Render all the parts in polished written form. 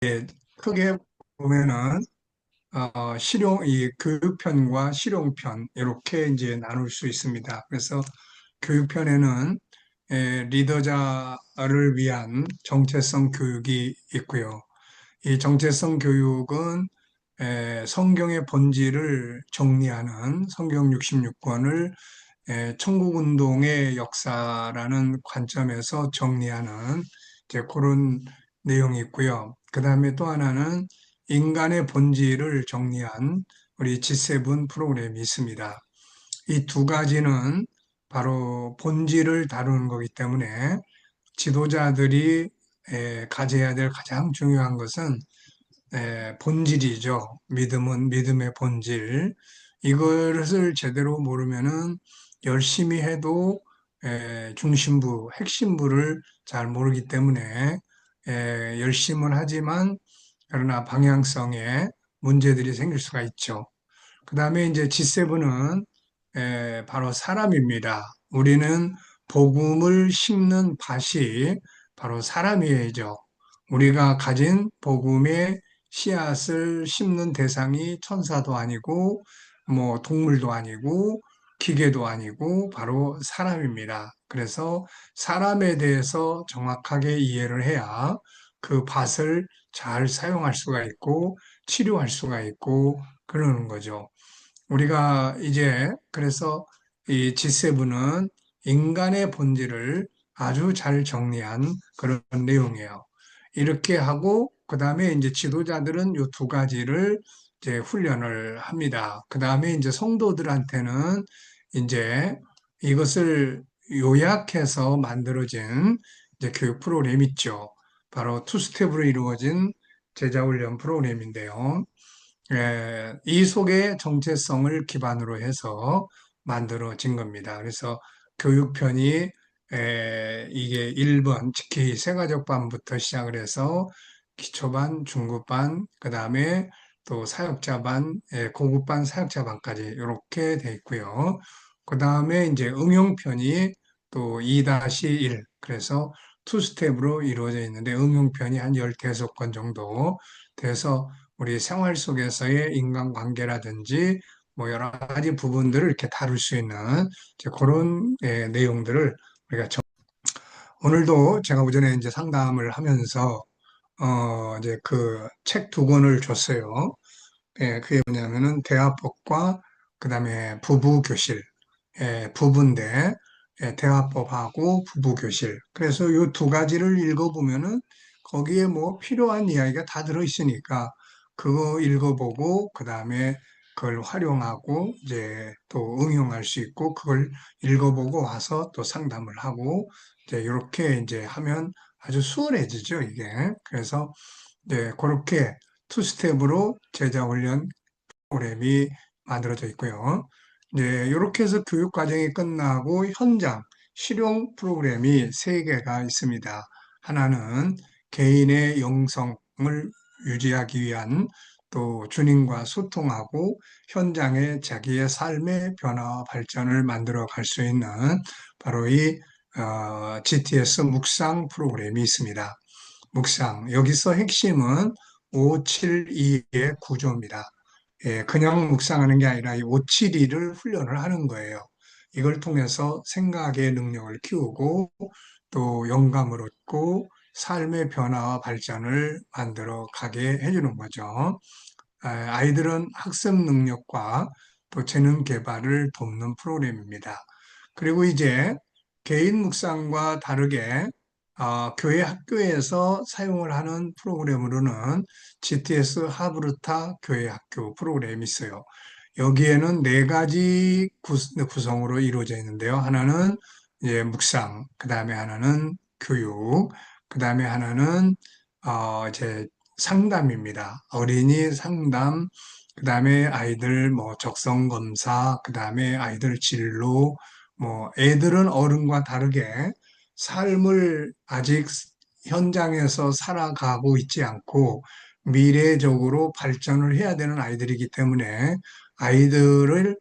크게 보면은 이 교육편과 실용편 이렇게 이제 나눌 수 있습니다. 그래서 교육편에는 리더자를 위한 정체성 교육이 있고요. 이 정체성 교육은 성경의 본질을 정리하는 성경 66권을 천국운동의 역사라는 관점에서 정리하는 이제 그런 내용이 있고요. 그 다음에 또 하나는 인간의 본질을 정리한 우리 G7 프로그램이 있습니다. 이 두 가지는 바로 본질을 다루는 거기 때문에 지도자들이 가져야 될 가장 중요한 것은 본질이죠. 믿음은 믿음의 본질. 이것을 제대로 모르면은 열심히 해도 중심부, 핵심부를 잘 모르기 때문에 열심은 하지만 그러나 방향성에 문제들이 생길 수가 있죠. 그 다음에 이제 G7은 바로 사람입니다. 우리는 복음을 심는 밭이 바로 사람이죠. 우리가 가진 복음의 씨앗을 심는 대상이 천사도 아니고, 뭐, 동물도 아니고, 기계도 아니고, 바로 사람입니다. 그래서 사람에 대해서 정확하게 이해를 해야 그 밭을 잘 사용할 수가 있고, 치료할 수가 있고, 그러는 거죠. 우리가 이제 그래서 이 G7은 인간의 본질을 아주 잘 정리한 그런 내용이에요. 이렇게 하고 그다음에 이제 지도자들은 이 두 가지를 이제 훈련을 합니다. 그다음에 이제 성도들한테는 이제 이것을 요약해서 만들어진 이제 교육 프로그램 있죠. 바로 투스텝으로 이루어진 제자훈련 프로그램인데요. 이 속의 정체성을 기반으로 해서 만들어진 겁니다. 그래서 교육편이 이게 1번, 특히 세가족반부터 시작을 해서 기초반, 중급반, 그 다음에 또 사역자반, 고급반, 사역자반까지 이렇게 돼 있고요. 그 다음에 이제 응용편이 또 2-1, 그래서 투스텝으로 이루어져 있는데 응용편이 한 15권 정도 돼서 우리 생활 속에서의 인간관계라든지 뭐 여러 가지 부분들을 이렇게 다룰 수 있는 이제 그런 내용들을 우리가 오늘도 제가 오전에 이제 상담을 하면서 이제 그 책 두 권을 줬어요. 그게 뭐냐면은 대화법과 그다음에 부부 교실, 부부인데 대화법하고 부부 교실. 그래서 이 두 가지를 읽어보면은 거기에 뭐 필요한 이야기가 다 들어 있으니까 그거 읽어보고 그다음에 그걸 활용하고 이제 또 응용할 수 있고 그걸 읽어보고 와서 또 상담을 하고 이제 이렇게 이제 하면 아주 수월해지죠, 이게. 그래서 네, 그렇게 투스텝으로 제자 훈련 프로그램이 만들어져 있고요. 네, 이렇게 해서 교육 과정이 끝나고 현장 실용 프로그램이 세 개가 있습니다. 하나는 개인의 영성을 유지하기 위한 또 주님과 소통하고 현장에 자기의 삶의 변화와 발전을 만들어 갈 수 있는 바로 이 GTS 묵상 프로그램이 있습니다. 묵상. 여기서 핵심은 572의 구조입니다. 그냥 묵상하는 게 아니라 이 572를 훈련을 하는 거예요. 이걸 통해서 생각의 능력을 키우고 또 영감을 얻고 삶의 변화와 발전을 만들어 가게 해주는 거죠. 아이들은 학습 능력과 또 재능 개발을 돕는 프로그램입니다. 그리고 이제 개인 묵상과 다르게 교회 학교에서 사용을 하는 프로그램으로는 GTS 하브르타 교회 학교 프로그램이 있어요. 여기에는 네 가지 구성으로 이루어져 있는데요. 하나는 이제 묵상, 그 다음에 하나는 교육, 그 다음에 하나는 이제 상담입니다. 어린이 상담, 그 다음에 아이들 뭐 적성 검사, 그 다음에 아이들 진로, 뭐 애들은 어른과 다르게 삶을 아직 현장에서 살아가고 있지 않고 미래적으로 발전을 해야 되는 아이들이기 때문에 아이들을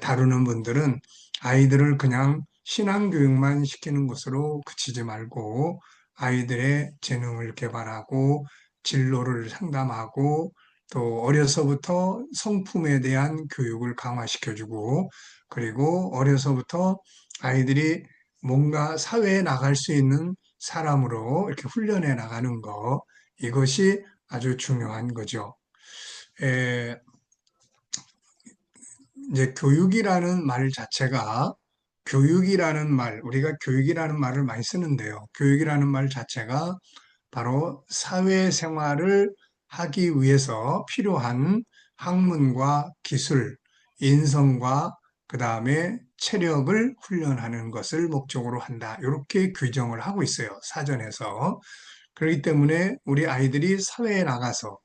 다루는 분들은 아이들을 그냥 신앙교육만 시키는 것으로 그치지 말고 아이들의 재능을 개발하고 진로를 상담하고 또 어려서부터 성품에 대한 교육을 강화시켜주고 그리고 어려서부터 아이들이 뭔가 사회에 나갈 수 있는 사람으로 이렇게 훈련해 나가는 거 이것이 아주 중요한 거죠. 에, 이제 교육이라는 말 자체가 교육이라는 말, 우리가 교육이라는 말을 많이 쓰는데요. 교육이라는 말 자체가 바로 사회생활을 하기 위해서 필요한 학문과 기술, 인성과 그 다음에 체력을 훈련하는 것을 목적으로 한다. 이렇게 규정을 하고 있어요. 사전에서. 그렇기 때문에 우리 아이들이 사회에 나가서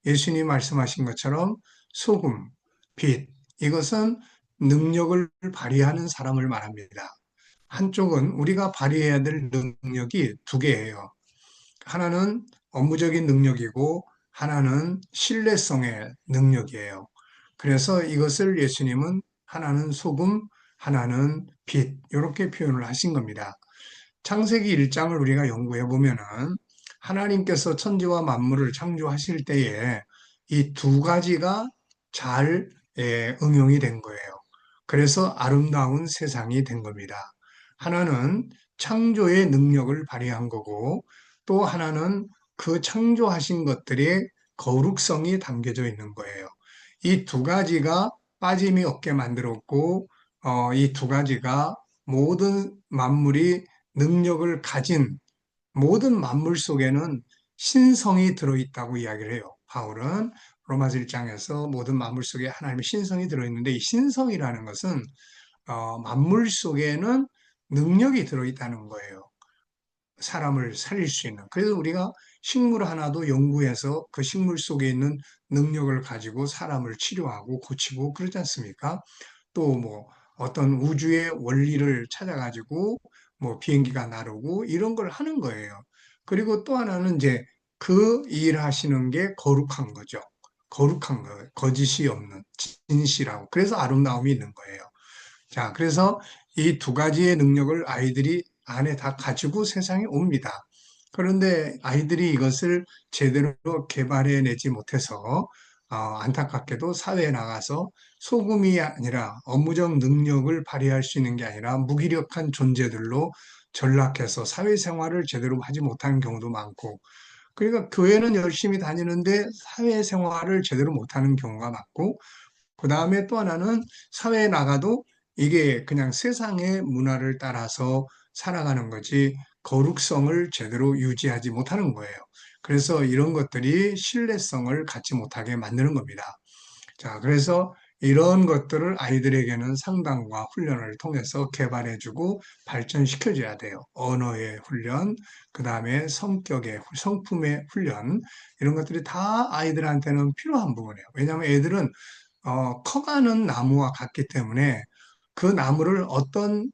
예수님 말씀하신 것처럼 소금, 빛, 이것은 능력을 발휘하는 사람을 말합니다. 한쪽은 우리가 발휘해야 될 능력이 두 개예요. 하나는 업무적인 능력이고 하나는 신뢰성의 능력이에요. 그래서 이것을 예수님은 하나는 소금, 하나는 빛, 이렇게 표현을 하신 겁니다. 창세기 1장을 우리가 연구해 보면은 하나님께서 천지와 만물을 창조하실 때에 이 두 가지가 잘 응용이 된 거예요. 그래서 아름다운 세상이 된 겁니다. 하나는 창조의 능력을 발휘한 거고 또 하나는 그 창조하신 것들의 거룩성이 담겨져 있는 거예요. 이 두 가지가 빠짐이 없게 만들었고 이 두 가지가 모든 만물이 능력을 가진 모든 만물 속에는 신성이 들어있다고 이야기를 해요. 바울은 로마서 1장에서 모든 만물 속에 하나님의 신성이 들어있는데 이 신성이라는 것은 만물 속에는 능력이 들어있다는 거예요. 사람을 살릴 수 있는. 그래서 우리가 식물 하나도 연구해서 그 식물 속에 있는 능력을 가지고 사람을 치료하고 고치고 그러지 않습니까? 또 뭐 어떤 우주의 원리를 찾아가지고 뭐 비행기가 나르고 이런 걸 하는 거예요. 그리고 또 하나는 이제 그 일 하시는 게 거룩한 거죠. 거룩한 거예요. 거짓이 없는 진실하고. 그래서 아름다움이 있는 거예요. 자, 그래서 이 두 가지의 능력을 아이들이 안에 다 가지고 세상에 옵니다. 그런데 아이들이 이것을 제대로 개발해내지 못해서 안타깝게도 사회에 나가서 소금이 아니라 업무적 능력을 발휘할 수 있는 게 아니라 무기력한 존재들로 전락해서 사회생활을 제대로 하지 못하는 경우도 많고 그러니까 교회는 열심히 다니는데 사회생활을 제대로 못하는 경우가 많고 그 다음에 또 하나는 사회에 나가도 이게 그냥 세상의 문화를 따라서 살아가는 거지 거룩성을 제대로 유지하지 못하는 거예요. 그래서 이런 것들이 신뢰성을 갖지 못하게 만드는 겁니다. 자, 그래서 이런 것들을 아이들에게는 상담과 훈련을 통해서 개발해주고 발전시켜줘야 돼요. 언어의 훈련, 그 다음에 성격의, 성품의 훈련, 이런 것들이 다 아이들한테는 필요한 부분이에요. 왜냐하면 애들은 커가는 나무와 같기 때문에 그 나무를 어떤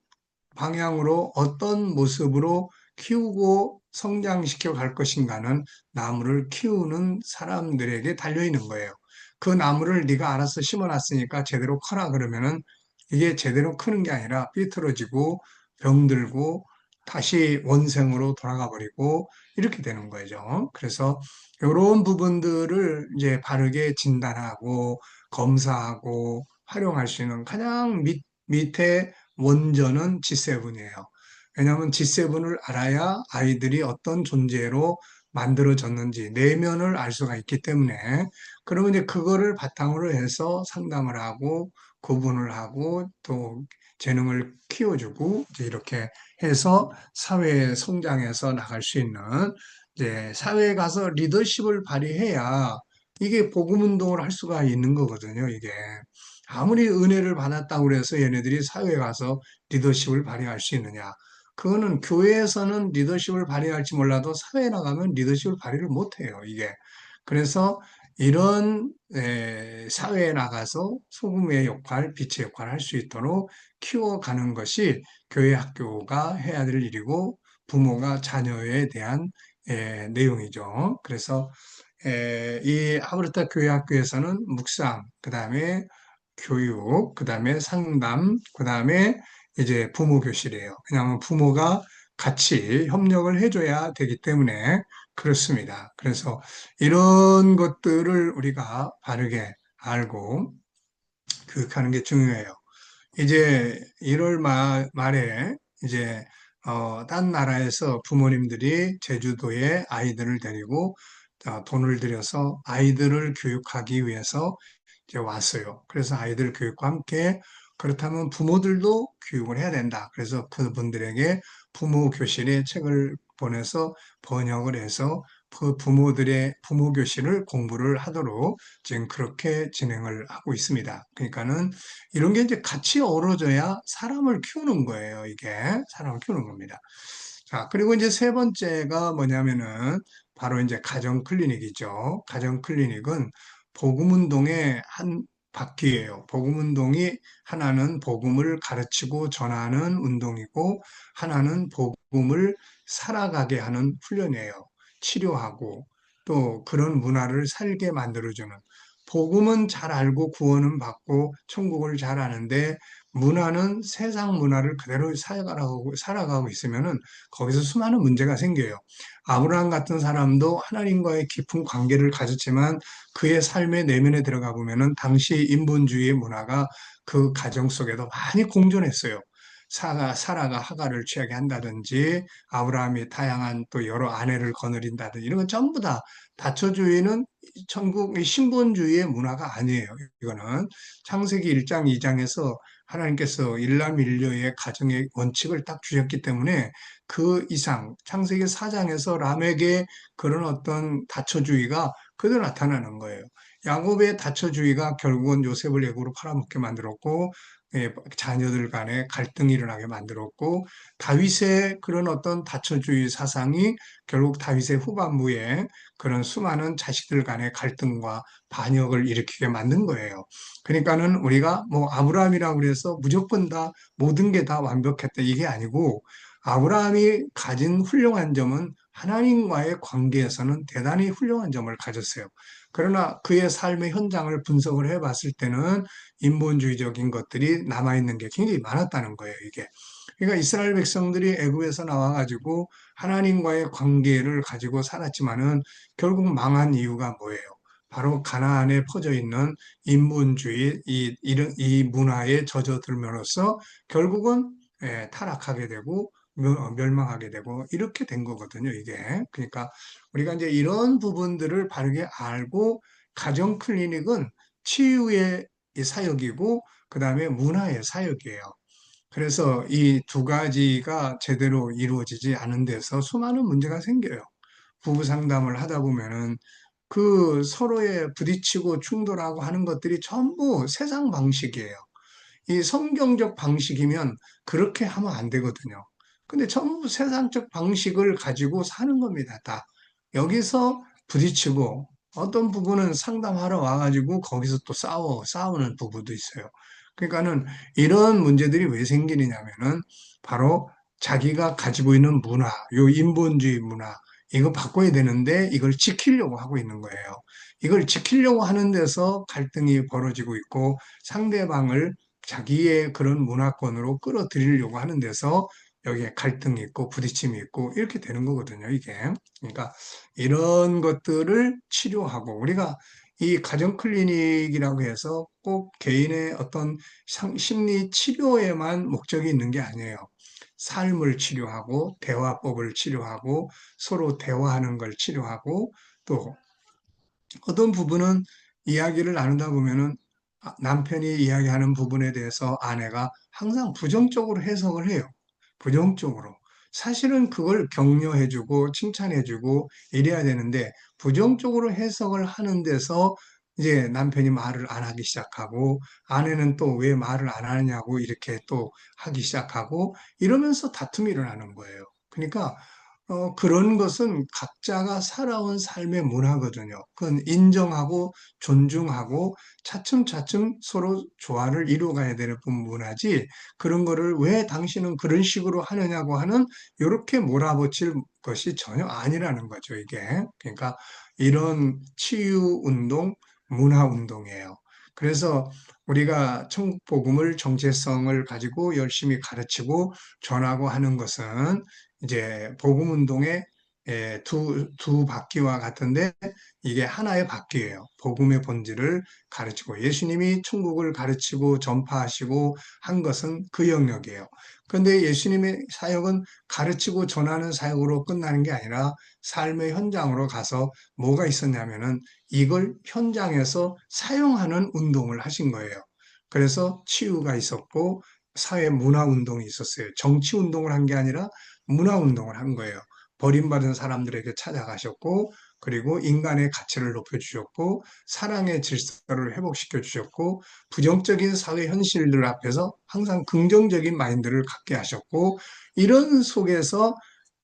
방향으로 어떤 모습으로 키우고 성장시켜 갈 것인가는 나무를 키우는 사람들에게 달려 있는 거예요. 그 나무를 네가 알아서 심어놨으니까 제대로 커라 그러면은 이게 제대로 크는 게 아니라 삐뚤어지고 병들고 다시 원생으로 돌아가 버리고 이렇게 되는 거죠. 그래서 이런 부분들을 이제 바르게 진단하고 검사하고 활용할 수 있는 가장 밑에 원전은 G7이에요. 왜냐하면 G7을 알아야 아이들이 어떤 존재로 만들어졌는지 내면을 알 수가 있기 때문에 그러면 이제 그거를 바탕으로 해서 상담을 하고 구분을 하고 또 재능을 키워주고 이제 이렇게 해서 사회에 성장해서 나갈 수 있는 이제 사회에 가서 리더십을 발휘해야 이게 복음 운동을 할 수가 있는 거거든요, 이게. 아무리 은혜를 받았다고 그래서 얘네들이 사회에 가서 리더십을 발휘할 수 있느냐. 그거는 교회에서는 리더십을 발휘할지 몰라도 사회에 나가면 리더십을 발휘를 못해요, 이게. 그래서 이런 사회에 나가서 소금의 역할, 빛의 역할을 할 수 있도록 키워가는 것이 교회 학교가 해야 될 일이고 부모가 자녀에 대한 내용이죠. 그래서 이 하브르타 교회 학교에서는 묵상, 그 다음에 교육, 그 다음에 상담, 그 다음에 이제 부모 교실이에요. 왜냐하면 부모가 같이 협력을 해줘야 되기 때문에 그렇습니다. 그래서 이런 것들을 우리가 바르게 알고 교육하는 게 중요해요. 이제 1월 말에 이제 딴 나라에서 부모님들이 제주도에 아이들을 데리고 돈을 들여서 아이들을 교육하기 위해서 이제 왔어요. 그래서 아이들 교육과 함께 그렇다면 부모들도 교육을 해야 된다. 그래서 그분들에게 부모 교실에 책을 보내서 번역을 해서 그 부모들의 부모 교실을 공부를 하도록 지금 그렇게 진행을 하고 있습니다. 그러니까는 이런 게 이제 같이 어우러져야 사람을 키우는 거예요. 이게 사람을 키우는 겁니다. 자, 그리고 이제 세 번째가 뭐냐면은 바로 이제 가정 클리닉이죠. 가정 클리닉은 복음 운동의 한 바퀴예요. 복음 운동이 하나는 복음을 가르치고 전하는 운동이고 하나는 복음을 살아가게 하는 훈련이에요. 치료하고 또 그런 문화를 살게 만들어주는 복음은 잘 알고 구원은 받고 천국을 잘 아는데 문화는 세상 문화를 그대로 살아가고 있으면은 거기서 수많은 문제가 생겨요. 아브라함 같은 사람도 하나님과의 깊은 관계를 가졌지만 그의 삶의 내면에 들어가 보면은 당시 인본주의의 문화가 그 가정 속에도 많이 공존했어요. 사라가 하가를 취하게 한다든지 아브라함이 다양한 또 여러 아내를 거느린다든지 이런 건 전부 다 다처주의는 천국 신본주의의 문화가 아니에요. 이거는 창세기 1장 2장에서 하나님께서 일남일녀의 가정의 원칙을 딱 주셨기 때문에 그 이상 창세기 4장에서 람에게 그런 어떤 다처주의가 그대로 나타나는 거예요. 야곱의 다처주의가 결국은 요셉을 애고로 팔아먹게 만들었고 자녀들 간에 갈등이 일어나게 만들었고 다윗의 그런 어떤 다처주의 사상이 결국 다윗의 후반부에 그런 수많은 자식들 간의 갈등과 반역을 일으키게 만든 거예요. 그러니까는 우리가 뭐 아브라함이라고 그래서 무조건 다 모든 게 다 완벽했다 이게 아니고 아브라함이 가진 훌륭한 점은 하나님과의 관계에서는 대단히 훌륭한 점을 가졌어요. 그러나 그의 삶의 현장을 분석을 해봤을 때는 인본주의적인 것들이 남아있는 게 굉장히 많았다는 거예요, 이게. 그러니까 이스라엘 백성들이 애굽에서 나와가지고 하나님과의 관계를 가지고 살았지만은 결국 망한 이유가 뭐예요? 바로 가나안에 퍼져 있는 인본주의 이 문화에 젖어들면서 결국은 타락하게 되고 멸망하게 되고 이렇게 된 거거든요, 이게. 그러니까 우리가 이제 이런 부분들을 바르게 알고 가정 클리닉은 치유의 사역이고 그다음에 문화의 사역이에요. 그래서 이 두 가지가 제대로 이루어지지 않은 데서 수많은 문제가 생겨요. 부부 상담을 하다 보면은 그 서로에 부딪히고 충돌하고 하는 것들이 전부 세상 방식이에요. 이 성경적 방식이면 그렇게 하면 안 되거든요. 근데 전부 세상적 방식을 가지고 사는 겁니다, 다. 여기서 부딪히고 어떤 부분은 상담하러 와가지고 거기서 또 싸우는 부부도 있어요. 그러니까는 이런 문제들이 왜 생기느냐면은 바로 자기가 가지고 있는 문화, 요 인본주의 문화, 이거 바꿔야 되는데 이걸 지키려고 하고 있는 거예요. 이걸 지키려고 하는 데서 갈등이 벌어지고 있고 상대방을 자기의 그런 문화권으로 끌어들이려고 하는 데서 여기에 갈등이 있고 부딪힘이 있고 이렇게 되는 거거든요, 이게. 그러니까 이런 것들을 치료하고 우리가 이 가정 클리닉이라고 해서 꼭 개인의 어떤 심리 치료에만 목적이 있는 게 아니에요. 삶을 치료하고 대화법을 치료하고 서로 대화하는 걸 치료하고 또 어떤 부분은 이야기를 나누다 보면은 남편이 이야기하는 부분에 대해서 아내가 항상 부정적으로 해석을 해요. 부정적으로. 사실은 그걸 격려해주고 칭찬해주고 이래야 되는데 부정적으로 해석을 하는 데서 이제 남편이 말을 안 하기 시작하고 아내는 또 왜 말을 안 하느냐고 이렇게 또 하기 시작하고 이러면서 다툼이 일어나는 거예요. 그러니까 그런 것은 각자가 살아온 삶의 문화거든요. 그건 인정하고 존중하고 차츰차츰 서로 조화를 이루어가야 되는 문화지 그런 거를 왜 당신은 그런 식으로 하느냐고 하는 이렇게 몰아붙일 것이 전혀 아니라는 거죠, 이게. 그러니까 이런 치유 운동, 문화 운동이에요. 그래서 우리가 천국 복음을 정체성을 가지고 열심히 가르치고 전하고 하는 것은 이제 복음 운동의 두 바퀴와 같은데 이게 하나의 바퀴예요. 복음의 본질을 가르치고 예수님이 천국을 가르치고 전파하시고 한 것은 그 영역이에요. 그런데 예수님의 사역은 가르치고 전하는 사역으로 끝나는 게 아니라 삶의 현장으로 가서 뭐가 있었냐면은 이걸 현장에서 사용하는 운동을 하신 거예요. 그래서 치유가 있었고 사회 문화 운동이 있었어요. 정치 운동을 한 게 아니라 문화 운동을 한 거예요. 버림받은 사람들에게 찾아가셨고, 그리고 인간의 가치를 높여주셨고, 사랑의 질서를 회복시켜 주셨고, 부정적인 사회 현실들 앞에서 항상 긍정적인 마인드를 갖게 하셨고, 이런 속에서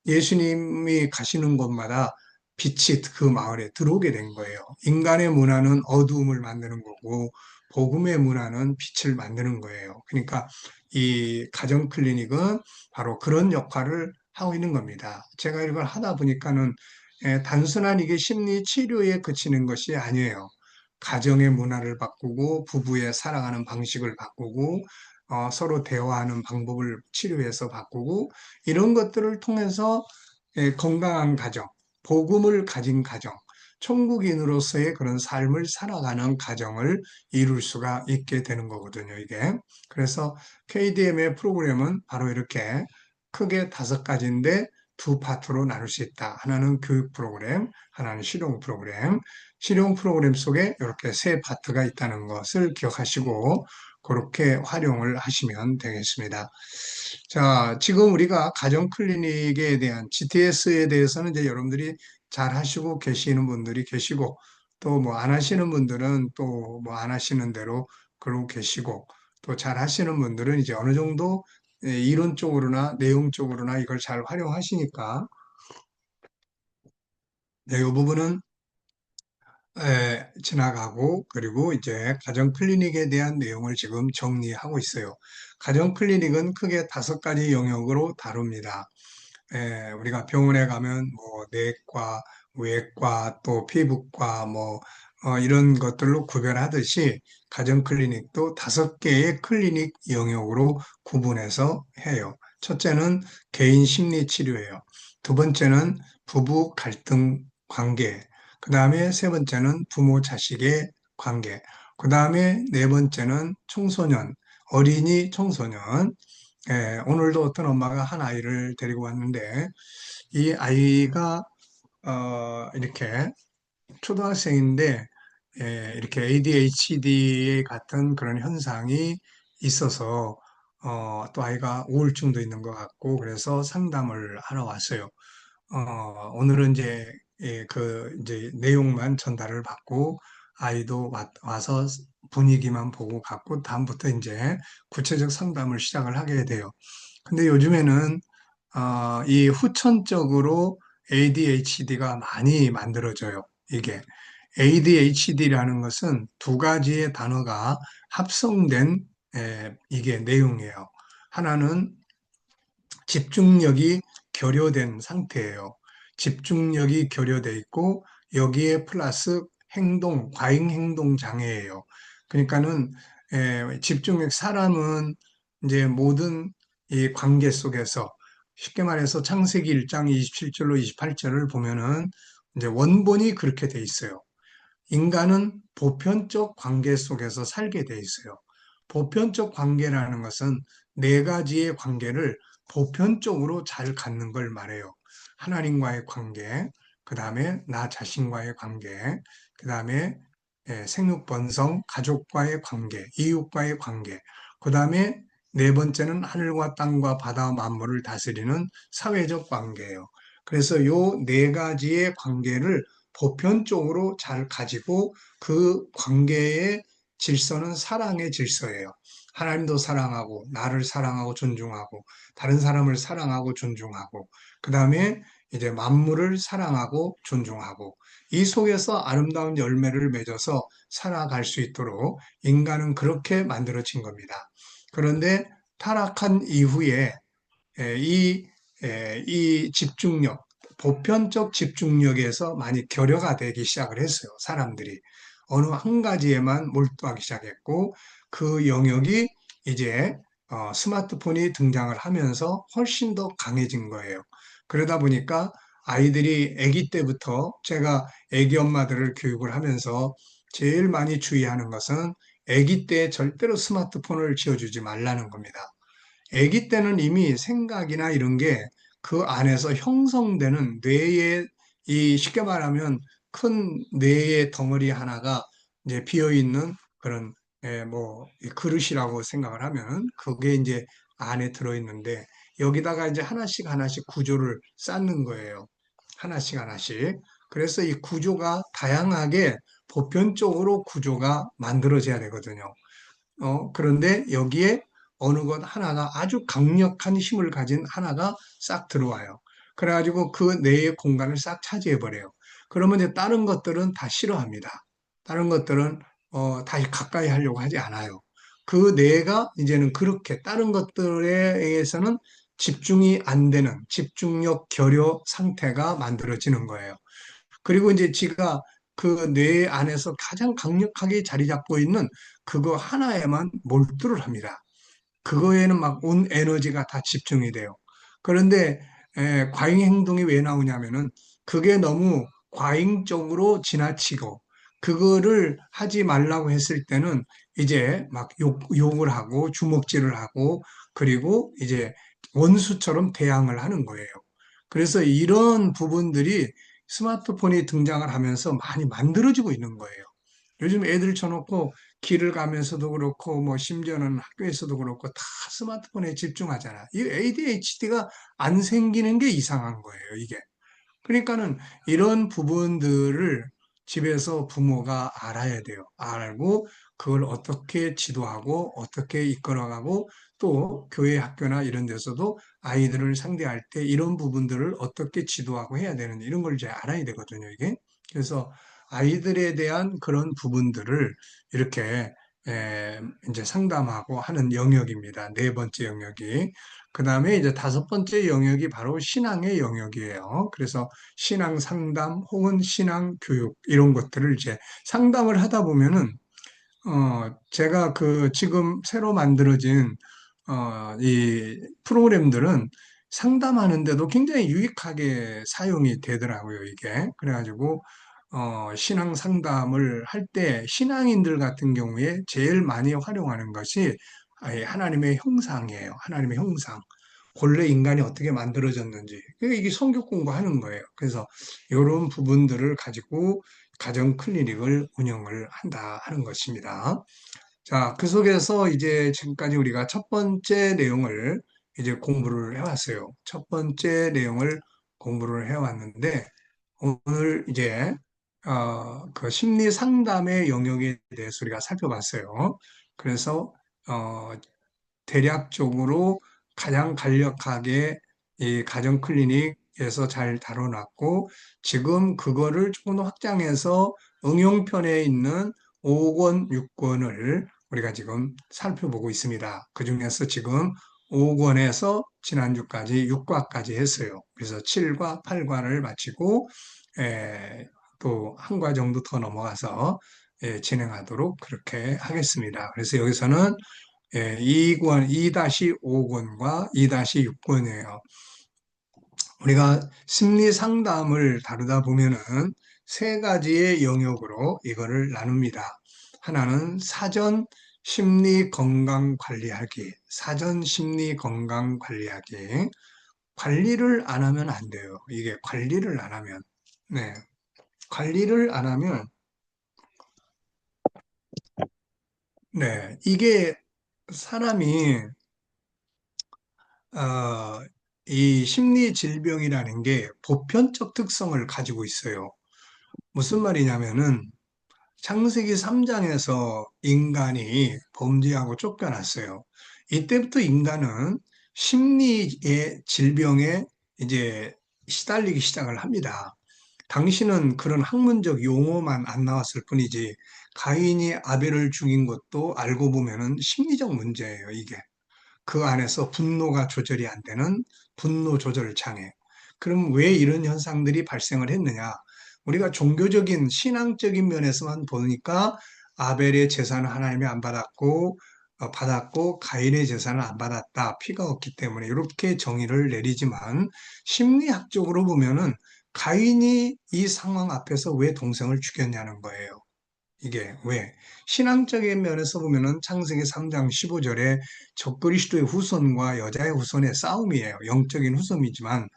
예수님이 가시는 곳마다 빛이 그 마을에 들어오게 된 거예요. 인간의 문화는 어두움을 만드는 거고, 복음의 문화는 빛을 만드는 거예요. 그러니까 이 가정 클리닉은 바로 그런 역할을 하고 있는 겁니다. 제가 이걸 하다 보니까는 단순한 이게 심리 치료에 그치는 것이 아니에요. 가정의 문화를 바꾸고 부부의 살아가는 방식을 바꾸고 서로 대화하는 방법을 치료해서 바꾸고 이런 것들을 통해서 건강한 가정, 복음을 가진 가정, 천국인으로서의 그런 삶을 살아가는 가정을 이룰 수가 있게 되는 거거든요, 이게. 그래서 KDM의 프로그램은 바로 이렇게 크게 다섯 가지인데 두 파트로 나눌 수 있다. 하나는 교육 프로그램, 하나는 실용 프로그램. 실용 프로그램 속에 이렇게 세 파트가 있다는 것을 기억하시고 그렇게 활용을 하시면 되겠습니다. 자, 지금 우리가 가정 클리닉에 대한 GTS에 대해서는 이제 여러분들이 잘 하시고 계시는 분들이 계시고 또 뭐 안 하시는 분들은 또 뭐 안 하시는 대로 그러고 계시고 또 잘 하시는 분들은 이제 어느 정도 이론적으로나 내용적으로나 이걸 잘 활용하시니까 네, 이 부분은 지나가고 그리고 이제 가정 클리닉에 대한 내용을 지금 정리하고 있어요. 가정 클리닉은 크게 다섯 가지 영역으로 다룹니다. 우리가 병원에 가면 뭐 내과, 외과, 또 피부과 뭐 이런 것들로 구별하듯이 가정 클리닉도 다섯 개의 클리닉 영역으로 구분해서 해요. 첫째는 개인 심리 치료예요. 두 번째는 부부 갈등 관계. 그 다음에 세 번째는 부모 자식의 관계. 그 다음에 네 번째는 청소년, 어린이 청소년. 오늘도 어떤 엄마가 한 아이를 데리고 왔는데 이 아이가 이렇게 초등학생인데 이렇게 ADHD 같은 그런 현상이 있어서 또 아이가 우울증도 있는 것 같고 그래서 상담을 하러 왔어요. 오늘은 이제 그 이제 내용만 전달을 받고 아이도 와서 분위기만 보고 갔고 다음부터 이제 구체적 상담을 시작을 하게 돼요. 근데 요즘에는 이 후천적으로 ADHD가 많이 만들어져요. 이게 ADHD라는 것은 두 가지의 단어가 합성된 이게 내용이에요. 하나는 집중력이 결여된 상태예요. 집중력이 결여돼 있고 여기에 플러스 행동, 과잉 행동 장애예요. 그러니까는 집중력 사람은 이제 모든 이 관계 속에서 쉽게 말해서 창세기 1장 27절로 28절을 보면은 이제 원본이 그렇게 돼 있어요. 인간은 보편적 관계 속에서 살게 돼 있어요. 보편적 관계라는 것은 네 가지의 관계를 보편적으로 잘 갖는 걸 말해요. 하나님과의 관계, 그 다음에 나 자신과의 관계, 그 다음에 생육번성, 가족과의 관계, 이웃과의 관계, 그 다음에 네 번째는 하늘과 땅과 바다 만물을 다스리는 사회적 관계예요. 그래서 요 네 가지의 관계를 보편적으로 잘 가지고 그 관계의 질서는 사랑의 질서예요. 하나님도 사랑하고, 나를 사랑하고 존중하고, 다른 사람을 사랑하고 존중하고, 그 다음에 이제 만물을 사랑하고 존중하고, 이 속에서 아름다운 열매를 맺어서 살아갈 수 있도록 인간은 그렇게 만들어진 겁니다. 그런데 타락한 이후에 에, 이, 이 집중력, 보편적 집중력에서 많이 결여가 되기 시작을 했어요. 사람들이. 어느 한 가지에만 몰두하기 시작했고, 그 영역이 이제 스마트폰이 등장을 하면서 훨씬 더 강해진 거예요. 그러다 보니까 아이들이 아기 때부터 제가 아기 엄마들을 교육을 하면서 제일 많이 주의하는 것은 아기 때 절대로 스마트폰을 쥐어주지 말라는 겁니다. 아기 때는 이미 생각이나 이런 게 그 안에서 형성되는 뇌에 이 쉽게 말하면 큰 뇌의 덩어리 하나가 이제 비어 있는 그런 이 그릇이라고 생각을 하면 그게 이제 안에 들어 있는데 여기다가 이제 하나씩 하나씩 구조를 쌓는 거예요. 하나씩 하나씩. 그래서 이 구조가 다양하게 보편적으로 구조가 만들어져야 되거든요. 그런데 여기에 어느 것 하나가 아주 강력한 힘을 가진 하나가 싹 들어와요. 그래가지고 그 내의 공간을 싹 차지해버려요. 그러면 이제 다른 것들은 다 싫어합니다. 다른 것들은 다시 가까이 하려고 하지 않아요. 그 뇌가 이제는 그렇게 다른 것들에 의해서는 집중이 안 되는 집중력 결여 상태가 만들어지는 거예요. 그리고 이제 지가 그 뇌 안에서 가장 강력하게 자리 잡고 있는 그거 하나에만 몰두를 합니다. 그거에는 막 온 에너지가 다 집중이 돼요. 그런데 과잉 행동이 왜 나오냐면은 그게 너무 과잉적으로 지나치고 그거를 하지 말라고 했을 때는 이제 막 욕을 하고 주먹질을 하고 그리고 이제 원수처럼 대항을 하는 거예요. 그래서 이런 부분들이 스마트폰이 등장을 하면서 많이 만들어지고 있는 거예요. 요즘 애들 쳐놓고 길을 가면서도 그렇고 뭐 심지어는 학교에서도 그렇고 다 스마트폰에 집중하잖아. 이 ADHD가 안 생기는 게 이상한 거예요, 이게. 그러니까는 이런 부분들을 집에서 부모가 알아야 돼요. 알고 그걸 어떻게 지도하고 어떻게 이끌어가고 또 교회 학교나 이런 데서도 아이들을 상대할 때 이런 부분들을 어떻게 지도하고 해야 되는 이런 걸 이제 알아야 되거든요, 이게. 그래서 아이들에 대한 그런 부분들을 이렇게 이제 상담하고 하는 영역입니다. 네 번째 영역이. 그 다음에 이제 다섯 번째 영역이 바로 신앙의 영역이에요. 그래서 신앙 상담 혹은 신앙 교육 이런 것들을 이제 상담을 하다 보면은 제가 그 지금 새로 만들어진 이 프로그램들은 상담하는데도 굉장히 유익하게 사용이 되더라고요, 이게. 그래가지고 신앙 상담을 할 때 신앙인들 같은 경우에 제일 많이 활용하는 것이 아예 하나님의 형상이에요. 하나님의 형상. 본래 인간이 어떻게 만들어졌는지. 그러니까 이게 성경 공부하는 거예요. 그래서 이런 부분들을 가지고 가정 클리닉을 운영을 한다 하는 것입니다. 자, 그 속에서 이제 지금까지 우리가 첫 번째 내용을 이제 공부를 해왔어요. 첫 번째 내용을 공부를 해왔는데 오늘 이제 그 심리 상담의 영역에 대해서 우리가 살펴봤어요. 그래서 어, 대략적으로 가장 간략하게 이 가정 클리닉에서 잘 다뤄놨고 지금 그거를 조금 더 확장해서 응용편에 있는 5권, 6권을 우리가 지금 살펴보고 있습니다. 그중에서 지금 5권에서 지난주까지 6과까지 했어요. 그래서 7과, 8과를 마치고 또 한 과 정도 더 넘어가서 진행하도록 그렇게 하겠습니다. 그래서 여기서는 2권, 2-5권과 2-6권이에요. 우리가 심리 상담을 다루다 보면은 세 가지의 영역으로 이거를 나눕니다. 하나는 사전 심리 건강 관리하기, 사전 심리 건강 관리하기. 관리를 안 하면 안 돼요. 이게 관리를 안 하면, 네. 관리를 안 하면, 네. 이게 사람이 어, 이 심리 질병이라는 게 보편적 특성을 가지고 있어요. 무슨 말이냐면은 창세기 3장에서 인간이 범죄하고 쫓겨났어요. 이때부터 인간은 심리의 질병에 이제 시달리기 시작을 합니다. 당신은 그런 학문적 용어만 안 나왔을 뿐이지 가인이 아벨을 죽인 것도 알고 보면은 심리적 문제예요, 이게. 그 안에서 분노가 조절이 안 되는 분노 조절 장애. 그럼 왜 이런 현상들이 발생을 했느냐? 우리가 종교적인 신앙적인 면에서만 보니까 아벨의 제사는 하나님이 안 받았고 받았고 가인의 제사는 안 받았다. 피가 없기 때문에 이렇게 정의를 내리지만 심리학적으로 보면은 가인이 이 상황 앞에서 왜 동생을 죽였냐는 거예요. 이게 왜? 신앙적인 면에서 보면은 창세기 3장 15절에 적그리스도의 후손과 여자의 후손의 싸움이에요. 영적인 후손이지만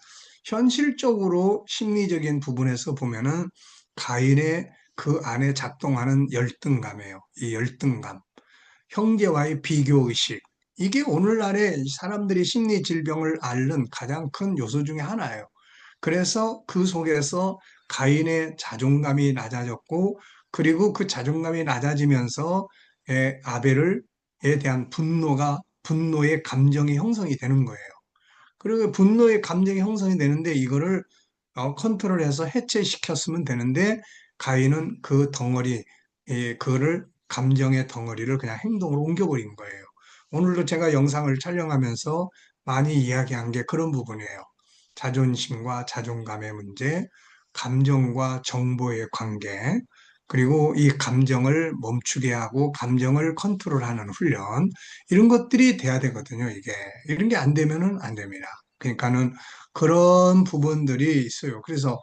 현실적으로 심리적인 부분에서 보면은 가인의 그 안에 작동하는 열등감이에요. 이 열등감. 형제와의 비교의식. 이게 오늘날의 사람들이 심리 질병을 앓는 가장 큰 요소 중에 하나예요. 그래서 그 속에서 가인의 자존감이 낮아졌고, 그리고 그 자존감이 낮아지면서 아벨에 대한 분노의 감정이 형성이 되는 거예요. 그리고 분노의 감정이 형성이 되는데 이거를 컨트롤해서 해체시켰으면 되는데 가인은 그 덩어리, 그거를 감정의 덩어리를 그냥 행동으로 옮겨버린 거예요. 오늘도 제가 영상을 촬영하면서 많이 이야기한 게 그런 부분이에요. 자존심과 자존감의 문제, 감정과 정보의 관계, 그리고 이 감정을 멈추게 하고 감정을 컨트롤하는 훈련, 이런 것들이 돼야 되거든요, 이게. 이런 게 안 되면은 안 됩니다. 그러니까는 그런 부분들이 있어요. 그래서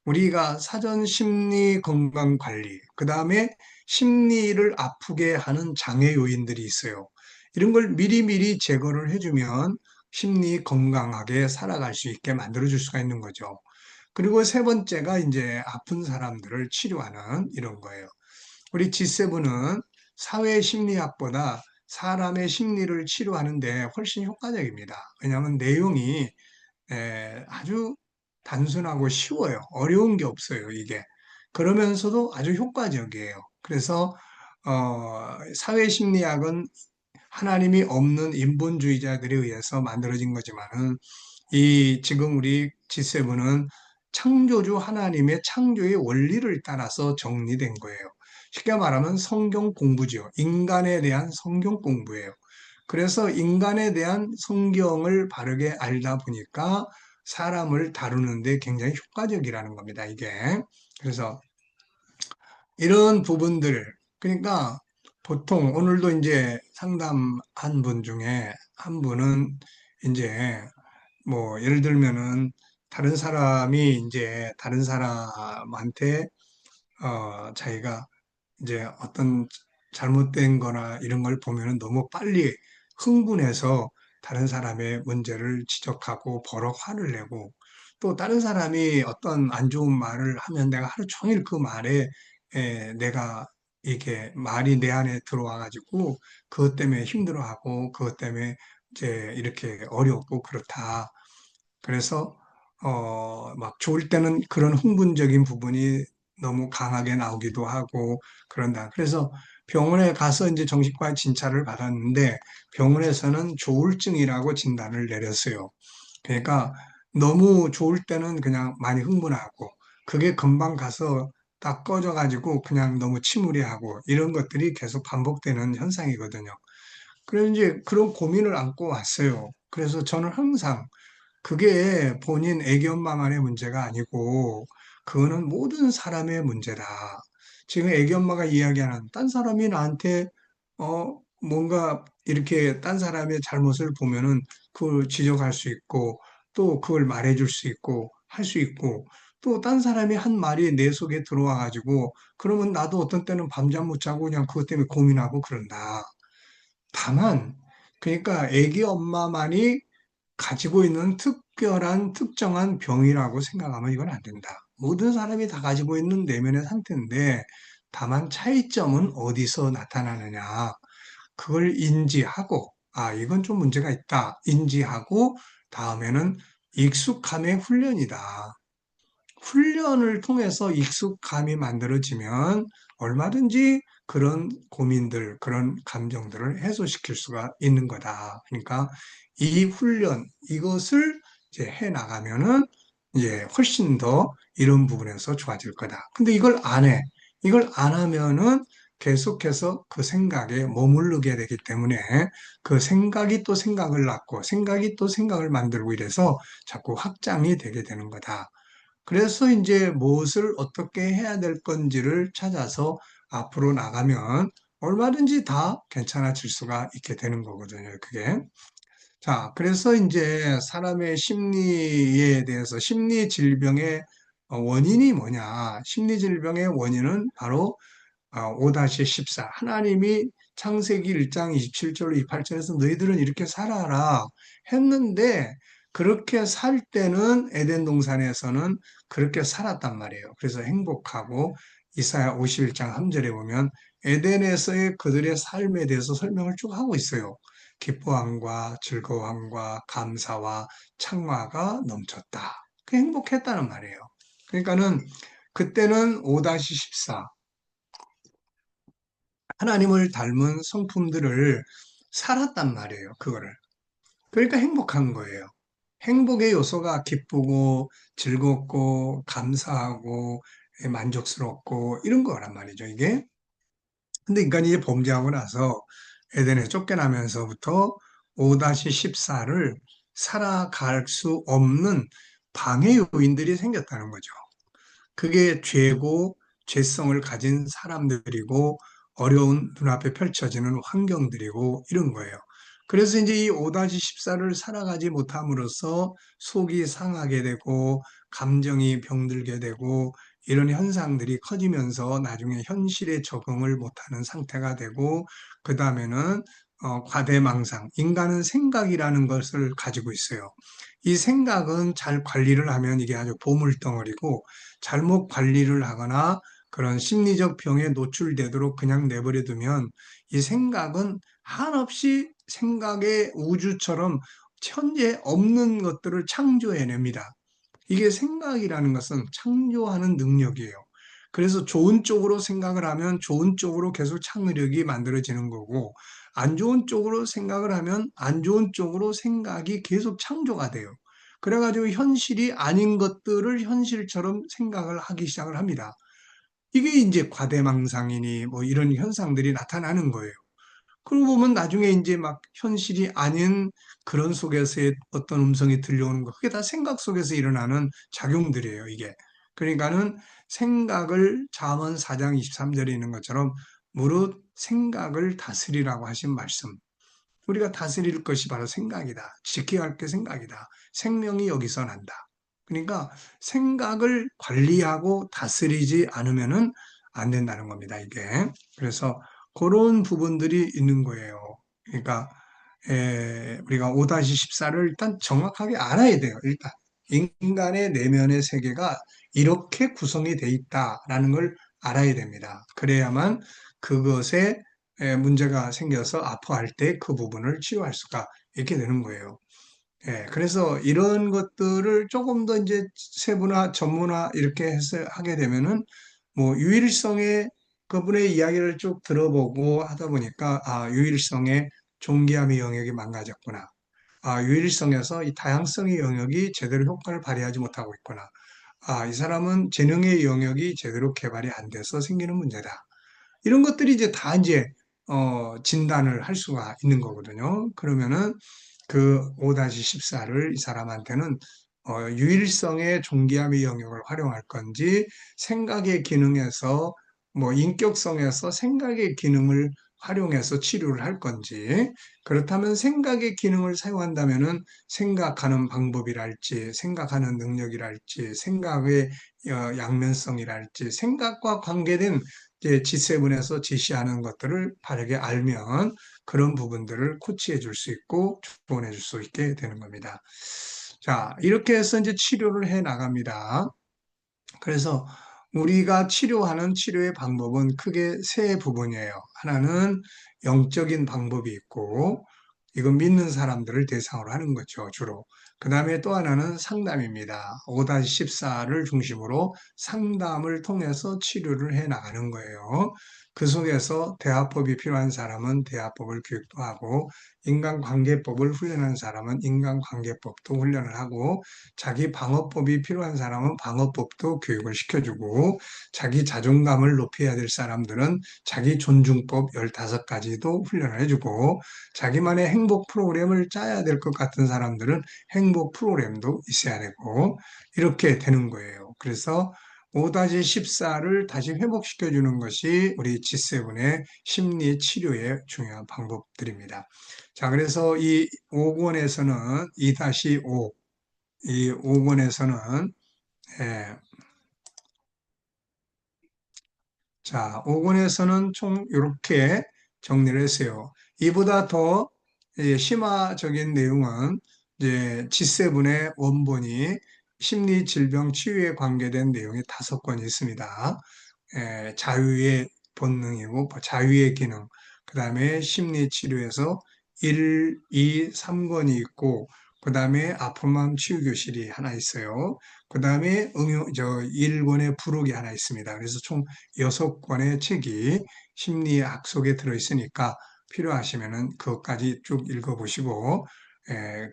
우리가 사전 심리 건강 관리, 그 다음에 심리를 아프게 하는 장애 요인들이 있어요. 이런 걸 미리미리 제거를 해주면 심리 건강하게 살아갈 수 있게 만들어줄 수가 있는 거죠. 그리고 세 번째가 이제 아픈 사람들을 치료하는 이런 거예요. 우리 G7은 사회 심리학보다 사람의 심리를 치료하는데 훨씬 효과적입니다. 왜냐하면 내용이 아주 단순하고 쉬워요. 어려운 게 없어요, 이게. 그러면서도 아주 효과적이에요. 그래서 사회심리학은 하나님이 없는 인본주의자들에 의해서 만들어진 거지만은 이 지금 우리 G7은 창조주 하나님의 창조의 원리를 따라서 정리된 거예요. 쉽게 말하면 성경 공부죠. 인간에 대한 성경 공부예요. 그래서 인간에 대한 성경을 바르게 알다 보니까 사람을 다루는데 굉장히 효과적이라는 겁니다, 이게. 그래서 이런 부분들, 그러니까 보통 오늘도 이제 상담한 분 중에 한 분은 이제 뭐 예를 들면은 다른 사람이 이제 다른 사람한테 자기가 이제 어떤 잘못된 거나 이런 걸 보면은 너무 빨리 흥분해서 다른 사람의 문제를 지적하고 버럭 화를 내고 또 다른 사람이 어떤 안 좋은 말을 하면 내가 하루 종일 그 말에 내가 이렇게 말이 내 안에 들어와 가지고 그것 때문에 힘들어하고 그것 때문에 이제 이렇게 어렵고 그렇다. 그래서 막 좋을 때는 그런 흥분적인 부분이 너무 강하게 나오기도 하고 그런다. 그래서 병원에 가서 이제 정신과 진찰을 받았는데 병원에서는 조울증이라고 진단을 내렸어요. 그러니까 너무 좋을 때는 그냥 많이 흥분하고 그게 금방 가서 딱 꺼져가지고 그냥 너무 침울해하고 이런 것들이 계속 반복되는 현상이거든요. 그래서 이제 그런 고민을 안고 왔어요. 그래서 저는 항상 그게 본인 애기 엄마만의 문제가 아니고 그거는 모든 사람의 문제다. 지금 애기 엄마가 이야기하는 딴 사람이 나한테 뭔가 이렇게 딴 사람의 잘못을 보면은 그걸 지적할 수 있고 또 그걸 말해줄 수 있고 할 수 있고 또 딴 사람이 한 말이 내 속에 들어와 가지고 그러면 나도 어떤 때는 밤잠 못 자고 그냥 그것 때문에 고민하고 그런다. 다만 그러니까 애기 엄마만이 가지고 있는 특별한 특정한 병이라고 생각하면 이건 안 된다. 모든 사람이 다 가지고 있는 내면의 상태인데 다만 차이점은 어디서 나타나느냐. 그걸 인지하고 아, 이건 좀 문제가 있다. 인지하고 다음에는 익숙함의 훈련이다. 훈련을 통해서 익숙함이 만들어지면 얼마든지 그런 고민들, 그런 감정들을 해소시킬 수가 있는 거다. 그러니까 이 훈련, 이것을 이제 해 나가면은 이제 훨씬 더 이런 부분에서 좋아질 거다. 근데 이걸 안 해. 이걸 안 하면은 계속해서 그 생각에 머무르게 되기 때문에 그 생각이 또 생각을 낳고 생각이 또 생각을 만들고 이래서 자꾸 확장이 되게 되는 거다. 그래서 이제 무엇을 어떻게 해야 될 건지를 찾아서 앞으로 나가면 얼마든지 다 괜찮아질 수가 있게 되는 거거든요, 그게. 자, 그래서 이제 사람의 심리에 대해서 심리 질병의 원인이 뭐냐? 심리질병의 원인은 바로 5-14. 하나님이 창세기 1장 27절, 28절에서 너희들은 이렇게 살아라 했는데 그렇게 살 때는 에덴 동산에서는 그렇게 살았단 말이에요. 그래서 행복하고 이사야 51장 3절에 보면 에덴에서의 그들의 삶에 대해서 설명을 쭉 하고 있어요. 기뻐함과 즐거움과 감사와 창화가 넘쳤다. 그 행복했다는 말이에요. 그러니까는 그때는 5-14 하나님을 닮은 성품들을 살았단 말이에요. 그거를. 그러니까 행복한 거예요. 행복의 요소가 기쁘고 즐겁고 감사하고 만족스럽고 이런 거란 말이죠, 이게. 근데 인간이 이제 범죄하고 나서 에덴에 쫓겨나면서부터 5-14를 살아갈 수 없는 방해 요인들이 생겼다는 거죠. 그게 죄고 죄성을 가진 사람들이고 어려운 눈앞에 펼쳐지는 환경들이고 이런 거예요. 그래서 이제 이 5-14를 살아가지 못함으로써 속이 상하게 되고 감정이 병들게 되고 이런 현상들이 커지면서 나중에 현실에 적응을 못하는 상태가 되고 그 다음에는 과대망상, 인간은 생각이라는 것을 가지고 있어요. 이 생각은 잘 관리를 하면 이게 아주 보물덩어리고 잘못 관리를 하거나 그런 심리적 병에 노출되도록 그냥 내버려 두면 이 생각은 한없이 생각의 우주처럼 현재 없는 것들을 창조해냅니다. 이게 생각이라는 것은 창조하는 능력이에요. 그래서 좋은 쪽으로 생각을 하면 좋은 쪽으로 계속 창의력이 만들어지는 거고, 안 좋은 쪽으로 생각을 하면 안 좋은 쪽으로 생각이 계속 창조가 돼요. 그래가지고 현실이 아닌 것들을 현실처럼 생각을 하기 시작을 합니다. 이게 이제 과대망상이니 뭐 이런 현상들이 나타나는 거예요. 그러고 보면 나중에 이제 막 현실이 아닌 그런 속에서의 어떤 음성이 들려오는 거, 그게 다 생각 속에서 일어나는 작용들이에요, 이게. 그러니까는 생각을 잠언 4장 23절에 있는 것처럼 무릇 생각을 다스리라고 하신 말씀. 우리가 다스릴 것이 바로 생각이다. 지켜야 할 게 생각이다. 생명이 여기서 난다. 그러니까 생각을 관리하고 다스리지 않으면은 안 된다는 겁니다, 이게. 그래서 그런 부분들이 있는 거예요. 그러니까 우리가 5-14를 일단 정확하게 알아야 돼요. 일단 인간의 내면의 세계가 이렇게 구성이 돼 있다라는 걸 알아야 됩니다. 그래야만 그것에 문제가 생겨서 아파할 때 그 부분을 치유할 수가 있게 되는 거예요. 그래서 이런 것들을 조금 더 이제 세분화, 전문화 이렇게 해서 하게 되면은 뭐 유일성의 그분의 이야기를 쭉 들어보고 하다 보니까 유일성의 존귀함의 영역이 망가졌구나. 유일성에서 이 다양성의 영역이 제대로 효과를 발휘하지 못하고 있구나. 이 사람은 재능의 영역이 제대로 개발이 안 돼서 생기는 문제다. 이런 것들이 이제 다 이제 진단을 할 수가 있는 거거든요. 그러면은 그 5-14를 이 사람한테는 유일성의 존귀함의 영역을 활용할 건지 생각의 기능에서 뭐 인격성에서 생각의 기능을 활용해서 치료를 할 건지 그렇다면 생각의 기능을 사용한다면은 생각하는 방법이랄지 생각하는 능력이랄지 생각의 양면성이랄지 생각과 관계된 이제 G7에서 제시하는 것들을 바르게 알면 그런 부분들을 코치해 줄 수 있고 조언해 줄 수 있게 되는 겁니다. 자, 이렇게 해서 이제 치료를 해 나갑니다. 그래서 우리가 치료하는 치료의 방법은 크게 세 부분이에요. 하나는 영적인 방법이 있고, 이건 믿는 사람들을 대상으로 하는 거죠, 주로. 그 다음에 또 하나는 상담입니다. 5-14를 중심으로 상담을 통해서 치료를 해 나가는 거예요. 그 속에서 대화법이 필요한 사람은 대화법을 교육도 하고, 인간관계법을 훈련한 사람은 인간관계법도 훈련을 하고, 자기 방어법이 필요한 사람은 방어법도 교육을 시켜주고, 자기 자존감을 높여야 될 사람들은 자기 존중법 15가지도 훈련을 해주고, 자기만의 행복 프로그램을 짜야 될 것 같은 사람들은 행복 프로그램도 있어야 되고, 이렇게 되는 거예요. 그래서 5-14를 다시 회복시켜주는 것이 우리 G7의 심리 치료의 중요한 방법들입니다. 자, 그래서 이 5권에서는 2-5, 이 5권에서는 자, 5권에서는 총 이렇게 정리를 했어요. 이보다 더 심화적인 내용은 이제 G7의 원본이 심리 질병 치유에 관계된 내용이 5권이 있습니다. 자유의 본능이고 자유의 기능, 그 다음에 심리 치료에서 1, 2, 3권이 있고 그 다음에 아픔마음 치유 교실이 하나 있어요. 그 다음에 응용 저 1권의 부록이 하나 있습니다. 그래서 총 6권의 책이 심리학 속에 들어 있으니까 필요하시면은 그것까지 쭉 읽어보시고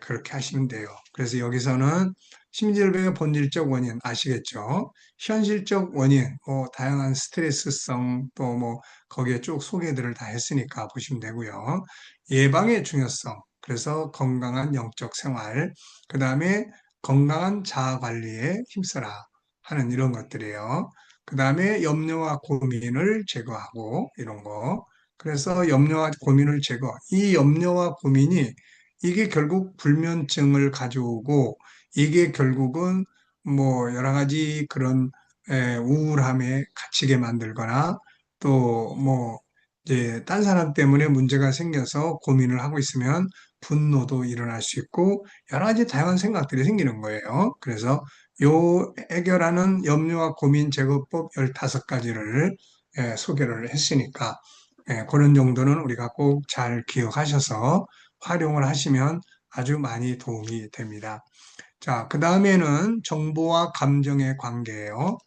그렇게 하시면 돼요. 그래서 여기서는 심리질병의 본질적 원인 아시겠죠? 현실적 원인, 뭐 다양한 스트레스성 또 뭐 거기에 쭉 소개들을 다 했으니까 보시면 되고요. 예방의 중요성, 그래서 건강한 영적 생활, 그 다음에 건강한 자아 관리에 힘써라 하는 이런 것들이에요. 그 다음에 염려와 고민을 제거하고 이런 거. 그래서 염려와 고민을 제거. 이 염려와 고민이 이게 결국 불면증을 가져오고 이게 결국은 뭐 여러 가지 그런 우울함에 갇히게 만들거나 또 뭐 이제 딴 사람 때문에 문제가 생겨서 고민을 하고 있으면 분노도 일어날 수 있고 여러 가지 다양한 생각들이 생기는 거예요. 그래서 요 해결하는 염려와 고민 제거법 15가지를 소개를 했으니까 그런 정도는 우리가 꼭 잘 기억하셔서 활용을 하시면 아주 많이 도움이 됩니다. 자, 그 다음에는 정보와 감정의 관계예요.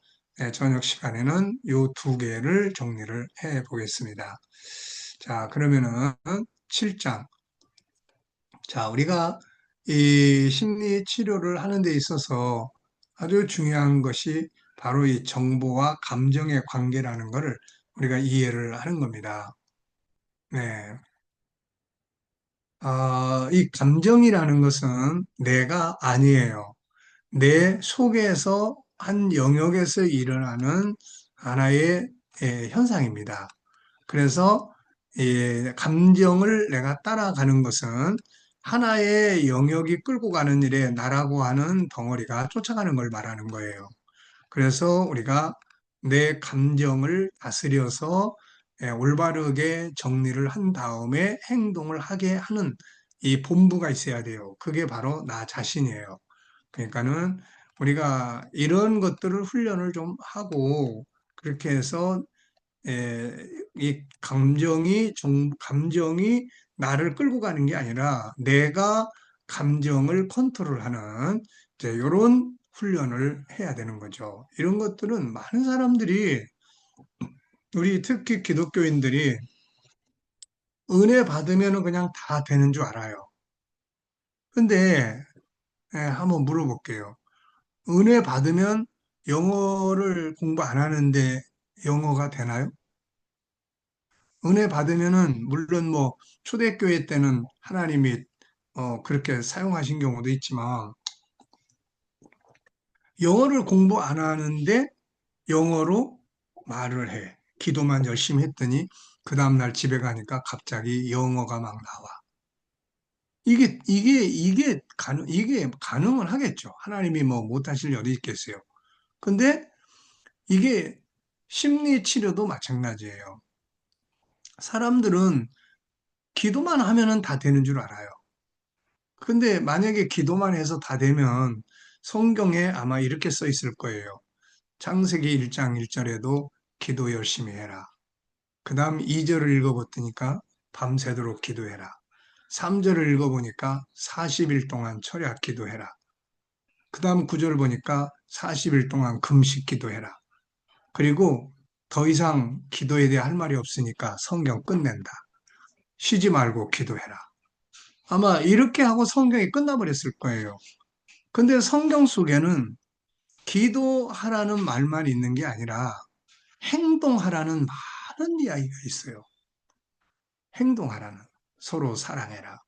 저녁 시간에는 요 2개를 정리를 해 보겠습니다. 자, 그러면은 7장. 자, 우리가 이 심리 치료를 하는 데 있어서 아주 중요한 것이 바로 이 정보와 감정의 관계라는 것을 우리가 이해를 하는 겁니다. 네. 이 감정이라는 것은 내가 아니에요. 내 속에서 한 영역에서 일어나는 하나의 현상입니다. 그래서 감정을 내가 따라가는 것은 하나의 영역이 끌고 가는 일에 나라고 하는 덩어리가 쫓아가는 걸 말하는 거예요. 그래서 우리가 내 감정을 다스려서 올바르게 정리를 한 다음에 행동을 하게 하는 이 본부가 있어야 돼요. 그게 바로 나 자신이에요. 그러니까는 우리가 이런 것들을 훈련을 좀 하고 그렇게 해서 이 감정이 나를 끌고 가는 게 아니라 내가 감정을 컨트롤하는 이제 이런 훈련을 해야 되는 거죠. 이런 것들은 많은 사람들이 우리 특히 기독교인들이 은혜 받으면 그냥 다 되는 줄 알아요. 근데 한번 물어볼게요. 은혜 받으면 영어를 공부 안 하는데 영어가 되나요? 은혜 받으면은 물론 뭐 초대교회 때는 하나님이 그렇게 사용하신 경우도 있지만 영어를 공부 안 하는데 영어로 말을 해. 기도만 열심히 했더니 그 다음날 집에 가니까 갑자기 영어가 막 나와. 이게 가능은 하겠죠. 하나님이 뭐 못하실 일이 있겠어요. 근데 이게 심리 치료도 마찬가지예요. 사람들은 기도만 하면은 다 되는 줄 알아요. 근데 만약에 기도만 해서 다 되면 성경에 아마 이렇게 써 있을 거예요. 창세기 1장 1절에도 기도 열심히 해라. 그 다음 2절을 읽어봤더니까 밤새도록 기도해라. 3절을 읽어보니까 40일 동안 철야 기도해라. 그 다음 9절 보니까 40일 동안 금식 기도해라. 그리고 더 이상 기도에 대해 할 말이 없으니까 성경 끝낸다. 쉬지 말고 기도해라. 아마 이렇게 하고 성경이 끝나버렸을 거예요. 근데 성경 속에는 기도하라는 말만 있는 게 아니라 행동하라는 많은 이야기가 있어요. 행동하라는. 서로 사랑해라.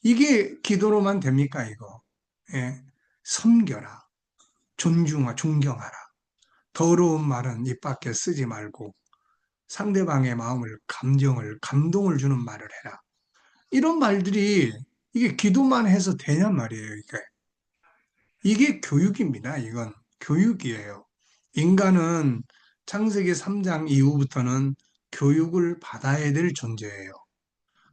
이게 기도로만 됩니까, 이거? 예. 섬겨라. 존경하라. 더러운 말은 입 밖에 쓰지 말고 상대방의 마음을, 감동을 주는 말을 해라. 이런 말들이 이게 기도만 해서 되냔 말이에요, 이게. 이게 교육입니다. 이건 교육이에요. 인간은 창세기 3장 이후부터는 교육을 받아야 될 존재예요.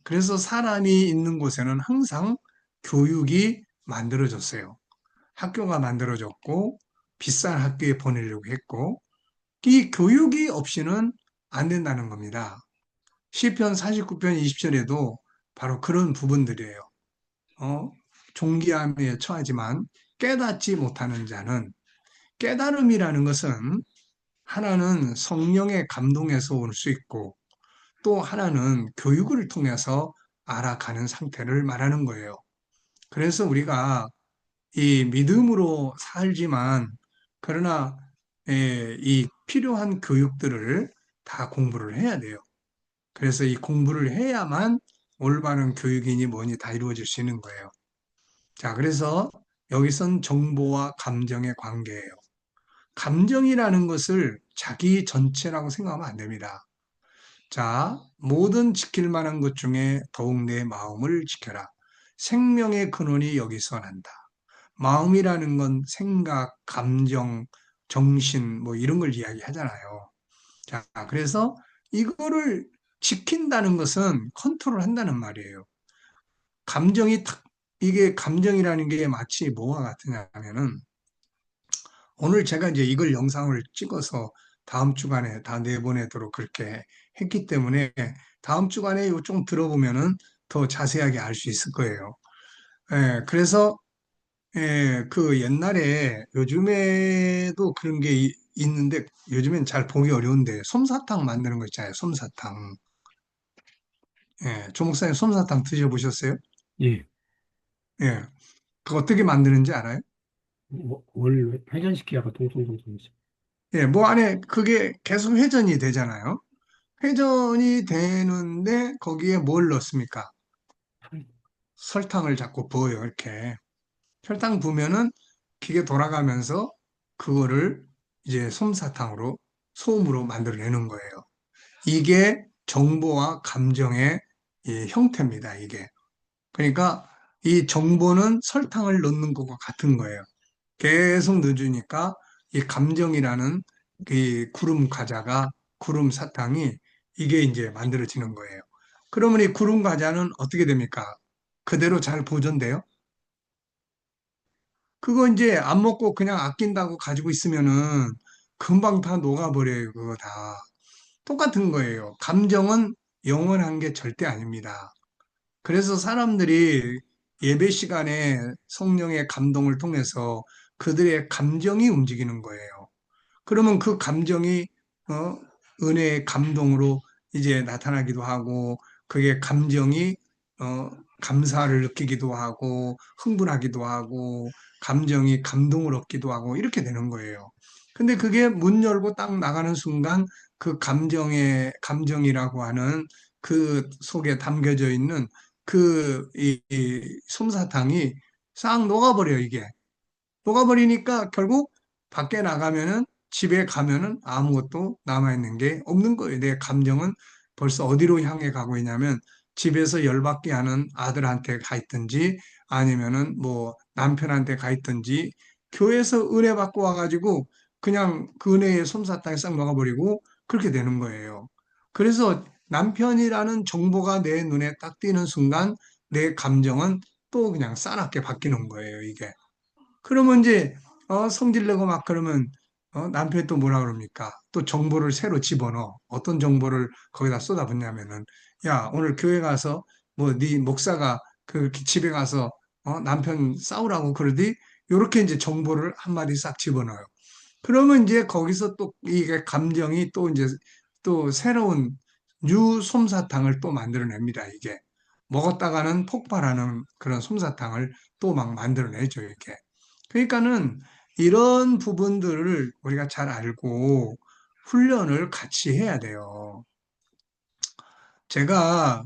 그래서 사람이 있는 곳에는 항상 교육이 만들어졌어요. 학교가 만들어졌고, 비싼 학교에 보내려고 했고, 이 교육이 없이는 안 된다는 겁니다. 시편 49편 20절에도 바로 그런 부분들이에요. 어, 종기함에 처하지만 깨닫지 못하는 자는, 깨달음이라는 것은 하나는 성령의 감동에서 올 수 있고 또 하나는 교육을 통해서 알아가는 상태를 말하는 거예요. 그래서 우리가 이 믿음으로 살지만 그러나 이 필요한 교육들을 다 공부를 해야 돼요. 그래서 이 공부를 해야만 올바른 교육이니 뭐니 다 이루어질 수 있는 거예요. 자, 그래서 여기선 정보와 감정의 관계예요. 감정이라는 것을 자기 전체라고 생각하면 안 됩니다. 자, 모든 지킬 만한 것 중에 더욱 내 마음을 지켜라. 생명의 근원이 여기서 난다. 마음이라는 건 생각, 감정, 정신, 뭐 이런 걸 이야기하잖아요. 자, 그래서 이거를 지킨다는 것은 컨트롤 한다는 말이에요. 감정이 탁, 이게 감정이라는 게 마치 뭐와 같으냐면은 오늘 제가 이제 이걸 영상을 찍어서 다음 주간에 다 내보내도록 그렇게 했기 때문에 다음 주간에 이거 좀 들어보면은 더 자세하게 알 수 있을 거예요. 예, 그래서 그 옛날에 요즘에도 그런 게 있는데 요즘엔 잘 보기 어려운데 솜사탕 만드는 거 있잖아요. 솜사탕. 예, 조 목사님 솜사탕 드셔보셨어요? 예, 예, 그 어떻게 만드는지 알아요? 월 회전시키다가 통통통통. 예, 뭐 안에 그게 계속 회전이 되잖아요. 회전이 되는데 거기에 뭘 넣습니까? 설탕을 자꾸 부어요, 이렇게. 설탕 부으면은 기계 돌아가면서 그거를 이제 솜사탕으로, 소음으로 만들어내는 거예요. 이게 정보와 감정의 이 형태입니다, 이게. 그러니까 이 정보는 설탕을 넣는 것과 같은 거예요. 계속 넣어주니까 이 감정이라는 그 구름 과자가, 구름 사탕이 이게 이제 만들어지는 거예요. 그러면 이 구름 과자는 어떻게 됩니까? 그대로 잘 보존돼요? 그거 이제 안 먹고 그냥 아낀다고 가지고 있으면은 금방 다 녹아버려요, 그거 다. 똑같은 거예요. 감정은 영원한 게 절대 아닙니다. 그래서 사람들이 예배 시간에 성령의 감동을 통해서 그들의 감정이 움직이는 거예요. 그러면 그 감정이 어, 은혜의 감동으로 이제 나타나기도 하고 그게 감정이 어, 감사를 느끼기도 하고 흥분하기도 하고 감정이 감동을 얻기도 하고 이렇게 되는 거예요. 근데 그게 문 열고 딱 나가는 순간 그 감정이라고 하는 그 속에 담겨져 있는 이 솜사탕이 싹 녹아버려요, 이게. 녹아버리니까 결국 밖에 나가면은 집에 가면은 아무것도 남아있는 게 없는 거예요. 내 감정은 벌써 어디로 향해 가고 있냐면 집에서 열받게 하는 아들한테 가 있든지 아니면은 뭐 남편한테 가 있든지 교회에서 은혜 받고 와가지고 그냥 그 은혜의 솜사탕에 싹 녹아버리고 그렇게 되는 거예요. 그래서 남편이라는 정보가 내 눈에 딱 띄는 순간 내 감정은 또 그냥 싸납게 바뀌는 거예요, 이게. 그러면 이제 성질내고 막 그러면 남편이 또 뭐라 그럽니까? 또 정보를 새로 집어넣어. 어떤 정보를 거기다 쏟아붓냐면은 야 오늘 교회 가서 뭐 네 목사가 그 집에 가서 남편 싸우라고 그러디 요렇게 이제 정보를 한마디 싹 집어넣어요. 그러면 이제 거기서 또 이게 감정이 또 이제 또 새로운 뉴 솜사탕을 또 만들어냅니다. 이게 먹었다가는 폭발하는 그런 솜사탕을 또 막 만들어내죠. 이렇게. 그러니까는 이런 부분들을 우리가 잘 알고 훈련을 같이 해야 돼요. 제가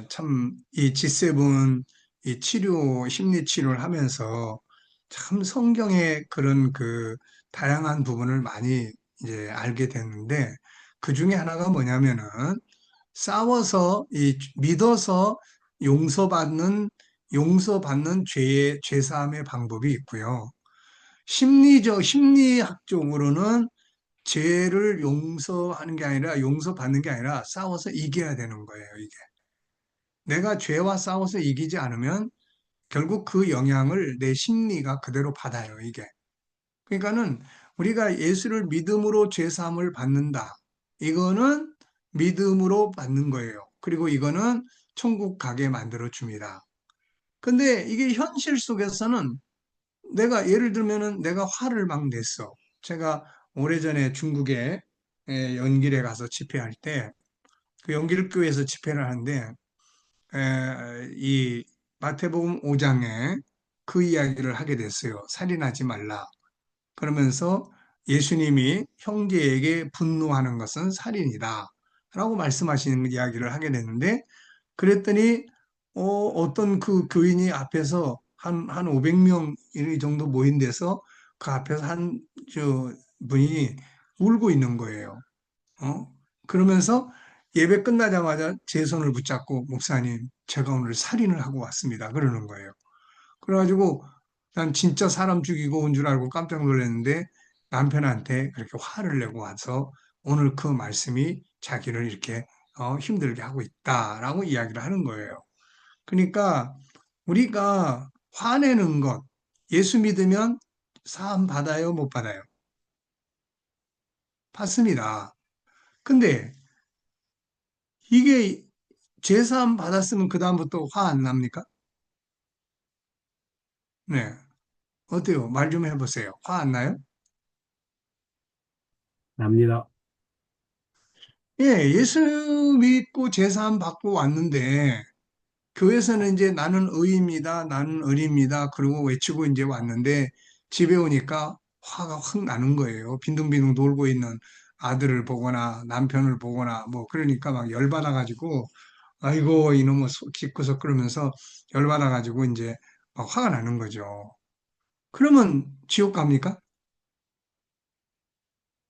참 이 G7 이 치료, 심리 치료를 하면서 참 성경의 그런 그 다양한 부분을 많이 이제 알게 됐는데 그 중에 하나가 뭐냐면은 싸워서 이 믿어서 용서받는 죄의 죄사함의 방법이 있고요. 심리학적으로는 죄를 용서하는 게 아니라 용서받는 게 아니라 싸워서 이겨야 되는 거예요, 이게. 내가 죄와 싸워서 이기지 않으면 결국 그 영향을 내 심리가 그대로 받아요, 이게. 그러니까는 우리가 예수를 믿음으로 죄 사함을 받는다. 이거는 믿음으로 받는 거예요. 그리고 이거는 천국 가게 만들어 줍니다. 근데 이게 현실 속에서는 내가 예를 들면은 내가 화를 막 냈어. 제가 오래전에 중국에 연길에 가서 집회할 때 그 연길교회에서 집회를 하는데 이 마태복음 5장에 그 이야기를 하게 됐어요. 살인하지 말라. 그러면서 예수님이 형제에게 분노하는 것은 살인이다. 라고 말씀하시는 이야기를 하게 됐는데, 그랬더니, 어떤 그 교인이 앞에서 한 500명 정도 모인 데서 그 앞에서 분이 울고 있는 거예요. 어? 그러면서 예배 끝나자마자 제 손을 붙잡고, 목사님, 제가 오늘 살인을 하고 왔습니다. 그러는 거예요. 그래가지고 난 진짜 사람 죽이고 온 줄 알고 깜짝 놀랐는데 남편한테 그렇게 화를 내고 와서 오늘 그 말씀이 자기를 이렇게 힘들게 하고 있다라고 이야기를 하는 거예요. 그러니까 우리가 화내는 것, 예수 믿으면 사함 받아요, 못 받아요? 받습니다. 근데 이게 제사함 받았으면 그다음부터 화 안 납니까? 네. 어때요? 말 좀 해보세요. 화 안 나요? 납니다. 예, 예수 믿고 제사함 받고 왔는데, 교회에서는 이제 나는 의입니다. 나는 의입니다. 그러고 외치고 이제 왔는데, 집에 오니까 화가 확 나는 거예요. 빈둥빈둥 놀고 있는 아들을 보거나 남편을 보거나 뭐, 그러니까 막 열받아가지고, 아이고, 이놈의 속 짓고서 그러면서 열받아가지고 이제 막 화가 나는 거죠. 그러면 지옥 갑니까?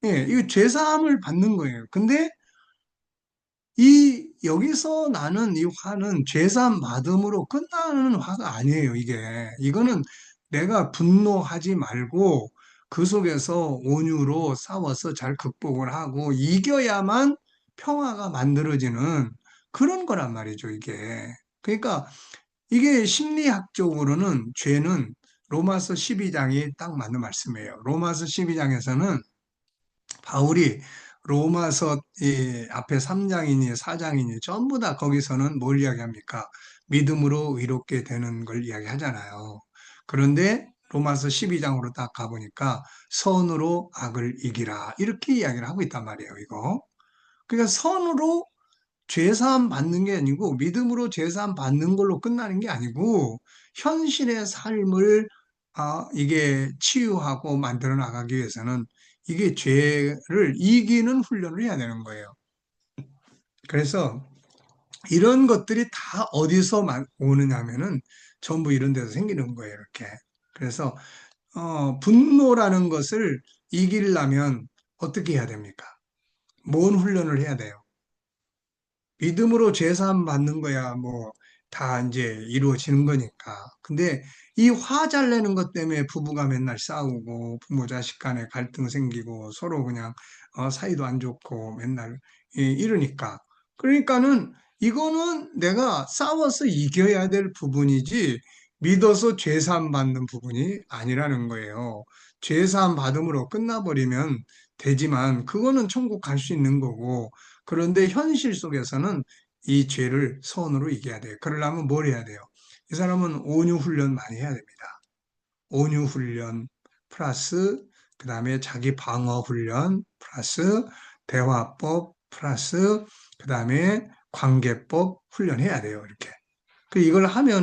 예, 이거 제사함을 받는 거예요. 근데 여기서 나는 이 화는 죄사함 받음으로 끝나는 화가 아니에요, 이게. 이거는 내가 분노하지 말고 그 속에서 온유로 싸워서 잘 극복을 하고 이겨야만 평화가 만들어지는 그런 거란 말이죠, 이게. 그러니까 이게 심리학적으로는 죄는 로마서 12장이 딱 맞는 말씀이에요. 로마서 12장에서는 바울이 로마서 앞에 3장이니 4장이니 전부 다 거기서는 뭘 이야기합니까? 믿음으로 의롭게 되는 걸 이야기하잖아요. 그런데 로마서 12장으로 딱 가보니까 선으로 악을 이기라 이렇게 이야기를 하고 있단 말이에요, 이거. 그러니까 선으로 죄사함 받는 게 아니고 믿음으로 죄사함 받는 걸로 끝나는 게 아니고 현실의 삶을 이게 치유하고 만들어 나가기 위해서는 이게 죄를 이기는 훈련을 해야 되는 거예요. 그래서 이런 것들이 다 어디서 오느냐면은 전부 이런 데서 생기는 거예요, 이렇게. 그래서 분노라는 것을 이기려면 어떻게 해야 됩니까? 뭔 훈련을 해야 돼요? 믿음으로 제사함 받는 거야, 뭐, 다 이제 이루어지는 거니까. 근데 이 화 잘 내는 것 때문에 부부가 맨날 싸우고, 부모 자식 간에 갈등 생기고, 서로 그냥, 사이도 안 좋고, 맨날 이러니까. 그러니까는 이거는 내가 싸워서 이겨야 될 부분이지, 믿어서 제사함 받는 부분이 아니라는 거예요. 제사함 받음으로 끝나버리면 되지만, 그거는 천국 갈 수 있는 거고, 그런데 현실 속에서는 이 죄를 선으로 이겨야 돼요. 그러려면 뭘 해야 돼요? 이 사람은 온유 훈련 많이 해야 됩니다. 온유 훈련 플러스 그다음에 자기 방어 훈련 플러스 대화법 플러스 그다음에 관계법 훈련해야 돼요. 이렇게. 이걸 하면